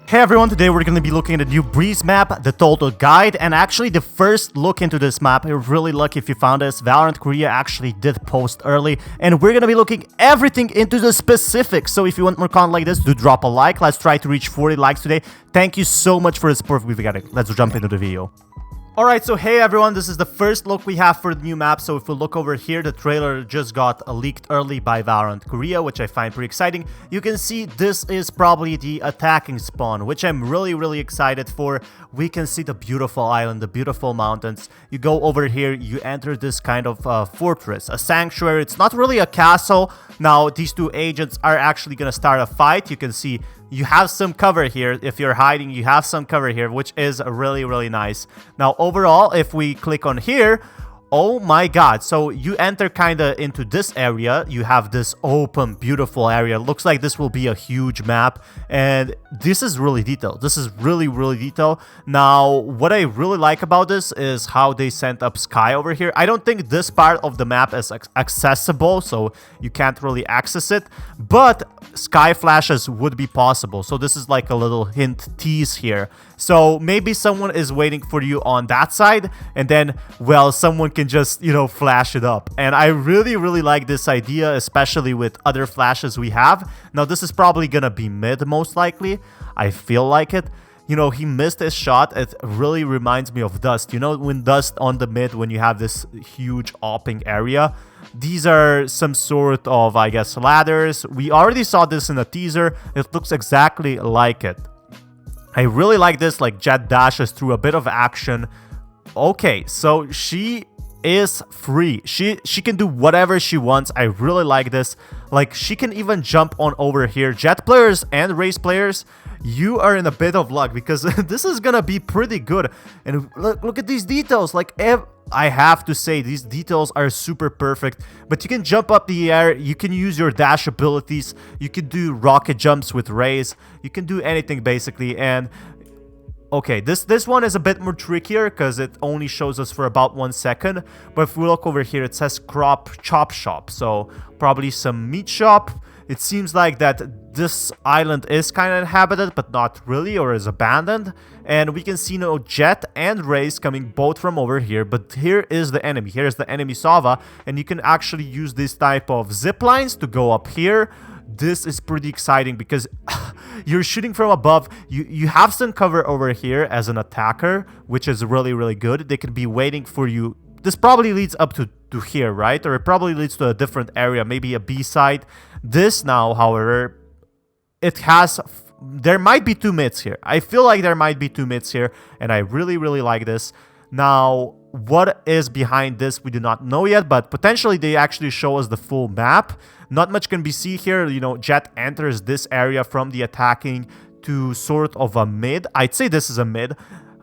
Hey everyone, today we're going to be looking at the new Breeze map, the Total Guide, and actually the first look into this map. You're really lucky if you found this. Valorant Korea actually did post early, and we're going to be looking everything into the specifics. So if you want more content like this, do drop a like. Let's try to reach 40 likes today. Thank you so much for the support we've got. Let's jump into the video. Alright, so hey everyone, this is the first look we have for the new map. So if we look over here, the trailer just got leaked early by Valorant Korea, which I find pretty exciting. You can see this is probably the attacking spawn, which I'm really excited for. We can see the beautiful island, the beautiful mountains. You go over here, you enter this kind of fortress, a sanctuary. It's not really a castle. Now, these two agents are actually going to start a fight. You can see you have some cover here. If you're hiding, you have some cover here, which is really nice. Now, overall, if we click on here, oh my god, so you enter kind of into this area. You have this open, beautiful area. Looks like this will be a huge map, and this is really detailed. This is really detailed. Now, what I really like about this is how they sent up sky over here. I don't think this part of the map is accessible, so you can't really access it, but sky flashes would be possible. So this is like a little hint tease here. So maybe someone is waiting for you on that side, and then, well, someone can just, you know, flash it up. And I really like this idea, especially with other flashes we have. Now, this is probably gonna be mid, most likely. I feel like it. You know, he missed his shot. It really reminds me of Dust. You know, when Dust on the mid, when you have this huge opping area. These are some sort of, I guess, ladders. We already saw this in the teaser. It looks exactly like it. I really like this, like Jet dashes through a bit of action. Okay, so she is free. She can do whatever she wants. I really like this. Like, she can even jump on over here. Jet players and race players, you are in a bit of luck, because this is gonna be pretty good. And look at these details. Like, I have to say, these details are super perfect. But you can jump up the air, you can use your dash abilities, you can do rocket jumps with rays, you can do anything basically. And okay, this one is a bit more trickier because it only shows us for about 1 second. But if we look over here, it says chop shop, so probably some meat shop. It seems like that this island is kind of inhabited, but not really, or is abandoned. And we can see no Jet and Rays coming both from over here. But here is the enemy. Here's the enemy Sova. And you can actually use this type of zip lines to go up here. This is pretty exciting because you're shooting from above. You have some cover over here as an attacker, which is really good. They could be waiting for you. This probably leads up to here, right? Or it probably leads to a different area, maybe a B side. This now, however, it has... There might be two mids here. I feel like there might be two mids here, and I really like this. Now, what is behind this, we do not know yet, but potentially they actually show us the full map. Not much can be seen here. You know, Jet enters this area from the attacking to sort of a mid. I'd say this is a mid.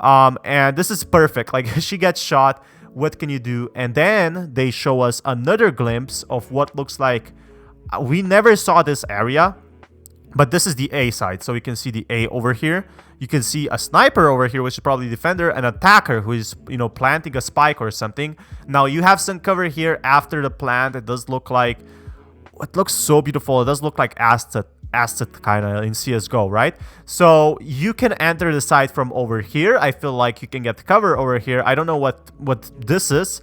And this is perfect. Like, she gets shot. What can you do? And then they show us another glimpse of what looks like... We never saw this area, but this is the A side. So you can see the A over here. You can see a sniper over here, which is probably defender, an attacker who is, you know, planting a spike or something. Now, you have some cover here after the plant. It does look like... It looks so beautiful. It does look like Asset kind of in CSGO, right? So you can enter the site from over here. I feel like you can get cover over here. I don't know what this is.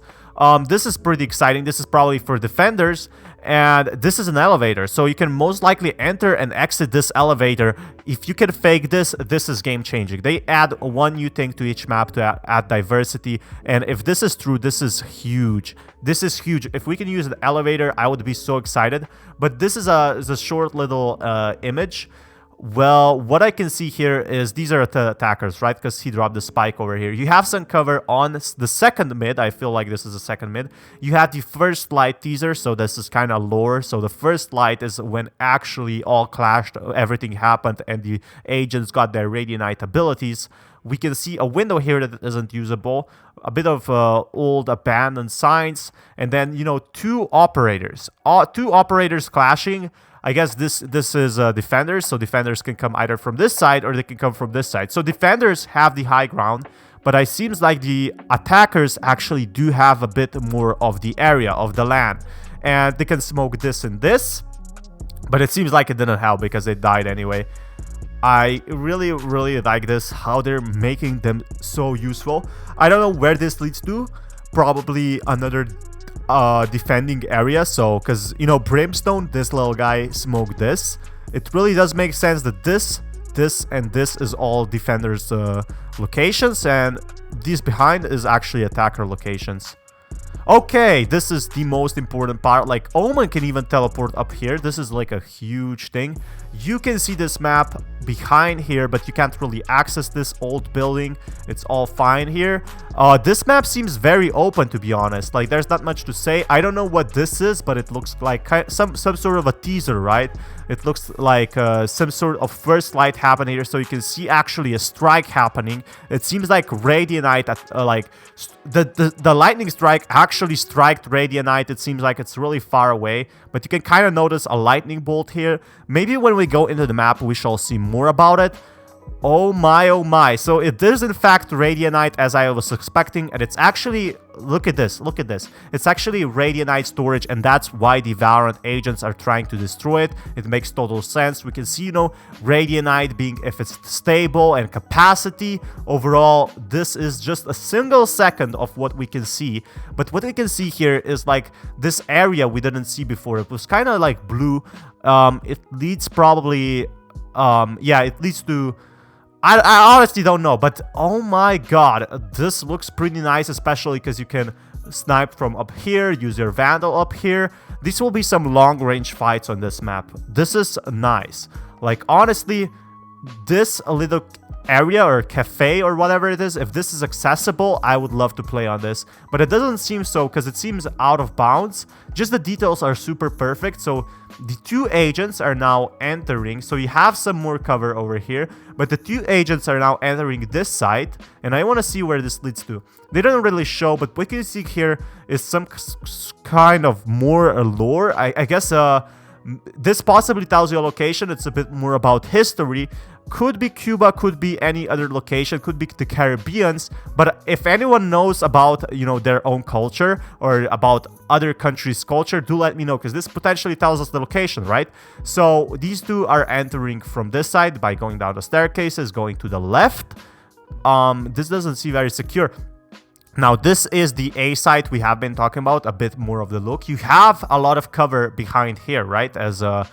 This is pretty exciting. This is probably for defenders, and this is an elevator, so you can most likely enter and exit this elevator. If you can fake this, this is game changing. They add one new thing to each map to add diversity, and if this is true, this is huge. This is huge. If we can use the elevator, I would be so excited. But this is a short little image. Well, what I can see here is these are the attackers, right? Because he dropped the spike over here. You have some cover on the second mid. I feel like this is the second mid. You have the first light teaser, so this is kind of lore. So the first light is when actually all clashed, everything happened, and the agents got their Radiant abilities. We can see a window here that isn't usable, a bit of old abandoned signs, and then, you know, two operators clashing. I guess this is defenders, so defenders can come either from this side or they can come from this side. So defenders have the high ground, but it seems like the attackers actually do have a bit more of the area, of the land. And they can smoke this and this, but it seems like it didn't help because they died anyway. I really, really like this, how they're making them so useful. I don't know where this leads to. Probably another defending area. So, because, you know, Brimstone, this little guy smoked this. It really does make sense that this, and this is all defenders locations, and these behind is actually attacker locations. Okay, this is the most important part. Like, Omen can even teleport up here. This is like a huge thing. You can see this map behind here, but you can't really access this old building. It's all fine here. This map seems very open, to be honest. Like, there's not much to say. I don't know what this is, but it looks like some sort of a teaser, right? It looks like some sort of first light happening here, so you can see actually a strike happening. It seems like Radianite, like the lightning strike actually striked Radianite. It seems like it's really far away, but you can kind of notice a lightning bolt here. Maybe when we go into the map, we shall see more about it. Oh my, oh my. So it is in fact Radianite, as I was expecting, and it's actually, look at this, look at this. It's actually Radianite storage, and that's why the Valorant agents are trying to destroy it. It makes total sense. We can see, you know, Radianite being, if it's stable and capacity, overall, this is just a single second of what we can see. But what we can see here is like this area we didn't see before. It was kind of like blue. It leads probably, yeah, it leads to, I honestly don't know, but oh my god, this looks pretty nice, especially because you can snipe from up here, use your Vandal up here. These will be some long-range fights on this map. This is nice. Like, honestly, this little area or cafe or whatever it is, if this is accessible, I would love to play on this. But it doesn't seem so, because it seems out of bounds. Just the details are super perfect. So the two agents are now entering. So you have some more cover over here. But the two agents are now entering this side. And I want to see where this leads to. They don't really show, but what you see here is some kind of more lore. I guess this possibly tells you a location. It's a bit more about history. Could be Cuba, could be any other location, could be the Caribbeans. But if anyone knows about, you know, their own culture or about other countries' culture, do let me know, because this potentially tells us the location, right? So these two are entering from this side by going down the staircases, going to the left. This doesn't seem very secure. Now, this is the A site we have been talking about, a bit more of the look. You have a lot of cover behind here, right? As a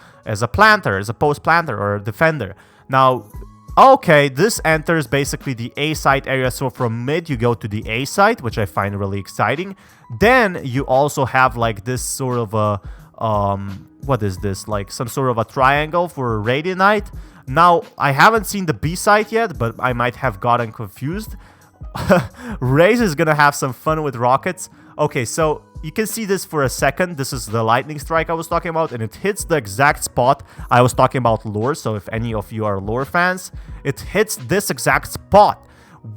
planter, as a post planter or a defender. Now, okay, this enters basically the A site area. So from mid, you go to the A site, which I find really exciting. Then you also have like this sort of a, what is this? Like some sort of a triangle for Radianite. Now, I haven't seen the B site yet, but I might have gotten confused. Raze is gonna have some fun with rockets. Okay, so you can see this for a second. This is the lightning strike I was talking about, and it hits the exact spot I was talking about lore. So if any of you are lore fans, it hits this exact spot.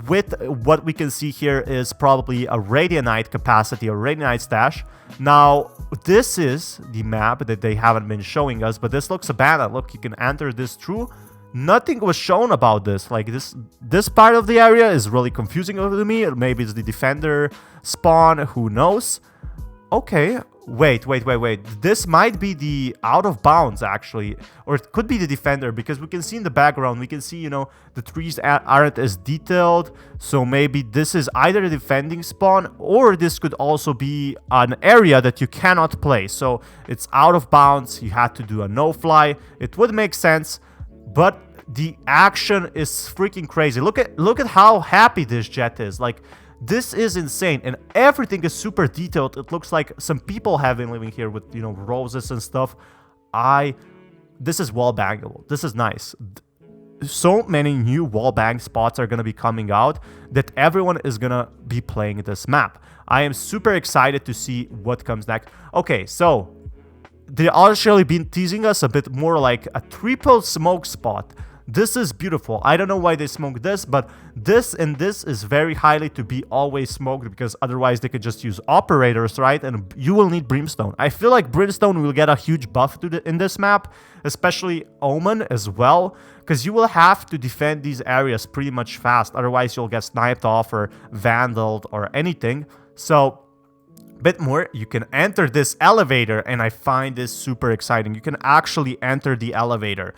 With what we can see here is probably a Radianite capacity or Radianite stash. Now, this is the map that they haven't been showing us, but this looks abandoned. Look, you can enter this through. Nothing was shown about this. Like, this part of the area is really confusing to me. Maybe it's the defender spawn, who knows. Okay, wait. This might be the out of bounds, actually. Or it could be the defender, because we can see in the background, we can see, you know, the trees aren't as detailed. So maybe this is either a defending spawn, or this could also be an area that you cannot play. So it's out of bounds. You had to do a no-fly. It would make sense, but the action is freaking crazy. Look at how happy this jet is. Like, this is insane, and everything is super detailed. It looks like some people have been living here with, you know, roses and stuff. This is wall bangable. This is nice. So many new wall bang spots are gonna be coming out that everyone is gonna be playing this map. I am super excited to see what comes next. Okay, so they actually been teasing us a bit more like a triple smoke spot. This is beautiful. I don't know why they smoked this, but this and this is very highly to be always smoked, because otherwise they could just use operators, right? And you will need Brimstone. I feel like Brimstone will get a huge buff in this map, especially Omen as well, because you will have to defend these areas pretty much fast. Otherwise, you'll get sniped off or vandaled or anything. So, bit more, you can enter this elevator, and I find this super exciting. You can actually enter the elevator.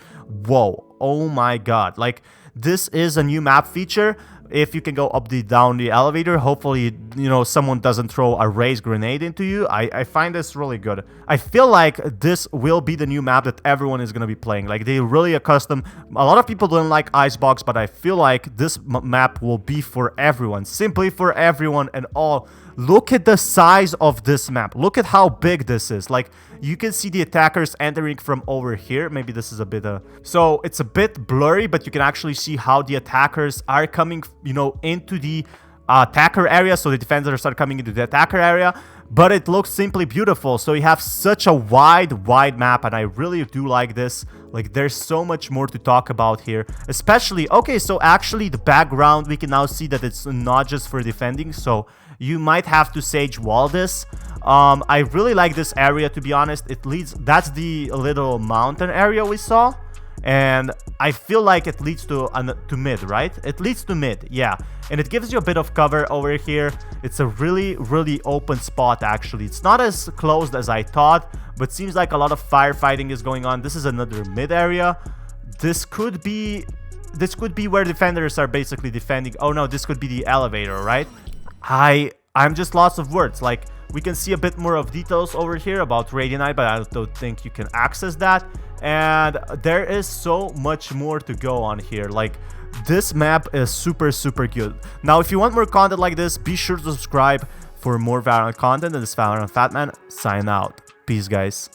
Whoa. oh my god, like this is a new map feature. If you can go up down the elevator, hopefully, you know, someone doesn't throw a raised grenade into you. I find this really good. I feel like this will be the new map that everyone is going to be playing. Like, they really accustomed. A lot of people don't like Icebox, but I feel like this map will be for everyone. Simply for everyone and all. Look at the size of this map. Look at how big this is. Like, you can see the attackers entering from over here. Maybe this is a bit so it's a bit blurry, but you can actually see how the attackers are coming, you know, into the attacker area. So the defenders start coming into the attacker area, but it looks simply beautiful. So you have such a wide map, and I really do like this. Like, there's so much more to talk about here, especially, okay, so actually the background, we can now see that it's not just for defending, so you might have to sage wall this. I really like this area, to be honest. It leads, that's the little mountain area we saw, and I feel like it leads to mid, right? It leads to mid, yeah, and it gives you a bit of cover over here. It's a really open spot. Actually, it's not as closed as I thought, but seems like a lot of firefighting is going on. This is another mid area. This could be where defenders are basically defending. Oh no, this could be the elevator, right? I'm just lost of words. Like, we can see a bit more of details over here about Radiant, but I don't think you can access that. And there is so much more to go on here. Like, this map is super good. Now, if you want more content like this, be sure to subscribe for more Valorant content. And this Valorant Fatman, sign out. Peace, guys.